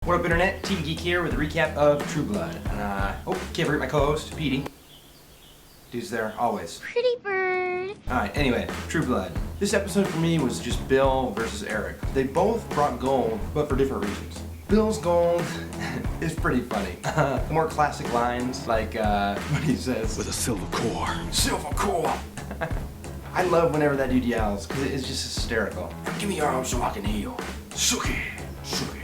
What up, Internet? TV Geek here with a recap of True Blood. And, can't forget my co-host, Petey. Dude's there, always. Pretty bird. Alright, anyway, True Blood. This episode for me was just Bill versus Eric. They both brought gold, but for different reasons. Bill's gold is pretty funny. More classic lines, like, what he says. With a silver core. Silver core! I love whenever that dude yells, because it's just hysterical. Give me your arm so I can heal. Suki! Suki!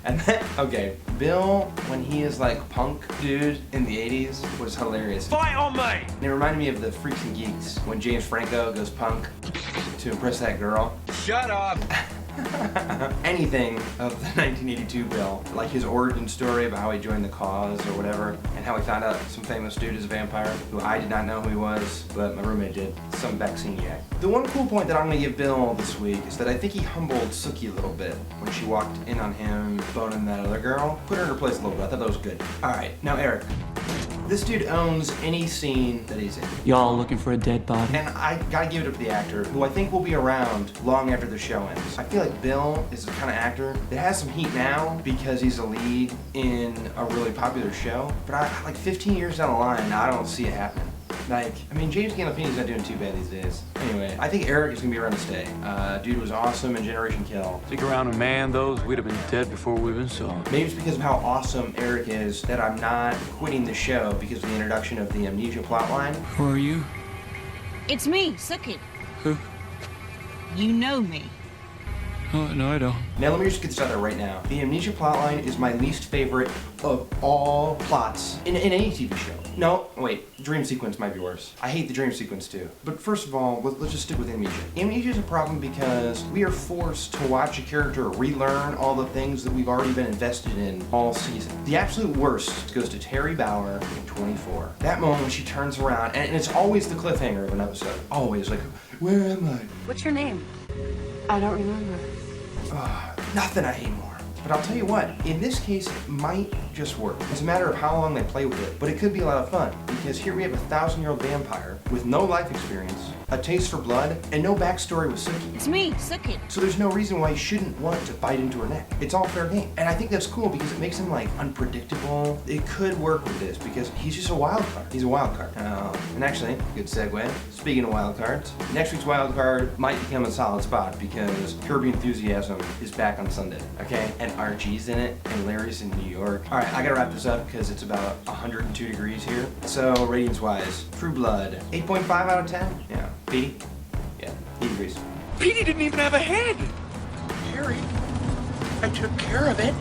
And then, okay, Bill, when he is like punk dude in the 80s, was hilarious. Fight on me! And it reminded me of the Freaks and Geeks, when James Franco goes punk to impress that girl. Shut up! Anything of the 1982 Bill, like his origin story about how he joined the cause or whatever, and how he found out some famous dude is a vampire, who I did not know who he was, but my roommate did, some vacciniac. The one cool point that I'm gonna give Bill this week is that I think he humbled Suki a little bit when she walked in on him boning that other girl. Put her in her place a little bit, I thought that was good. Alright, now Eric. This dude owns any scene that he's in. Y'all looking for a dead body? And I gotta give it up to the actor, who I think will be around long after the show ends. I feel like Bill is the kind of actor that has some heat now because he's a lead in a really popular show, but like 15 years down the line, I don't see it happening. Like, I mean, James Gandolfini's not doing too bad these days. Anyway, I think Eric is gonna be around to stay. Dude was awesome in Generation Kill. Stick around and man those, we'd have been dead before we even saw him. Maybe it's because of how awesome Eric is that I'm not quitting the show because of the introduction of the Amnesia plotline. Who are you? It's me, Suki. Who? You know me. Oh, no, I don't. Now let me just get this out there right now. The Amnesia plotline is my least favorite of all plots in any TV show. No, wait, dream sequence might be worse. I hate the dream sequence too. But first of all, let's just stick with Amnesia. Amnesia is a problem because we are forced to watch a character relearn all the things that we've already been invested in all season. The absolute worst goes to Teri Bauer in 24. That moment when she turns around, and it's always the cliffhanger of an episode. Always, like, where am I? What's your name? I don't remember. Nothing I hate more. But I'll tell you what, in this case, it might just work. It's a matter of how long they play with it, but it could be a lot of fun, because here we have a 1,000-year-old vampire with no life experience, a taste for blood, and no backstory with Suki. It's me, Suki. So there's no reason why he shouldn't want to bite into her neck. It's all fair game. And I think that's cool because it makes him like unpredictable. It could work with this because he's just a wild card. He's a wild card. And actually, good segue. Speaking of wild cards, next week's wild card might become a solid spot because Curb Your Enthusiasm is back on Sunday, okay? And Archie's in it, and Larry's in New York. All right, I gotta wrap this up because it's about 102 degrees here. So ratings-wise, True Blood, 8.5 out of 10. Yeah. Petey? Yeah, 8 degrees. Petey didn't even have a head! Harry, I took care of it.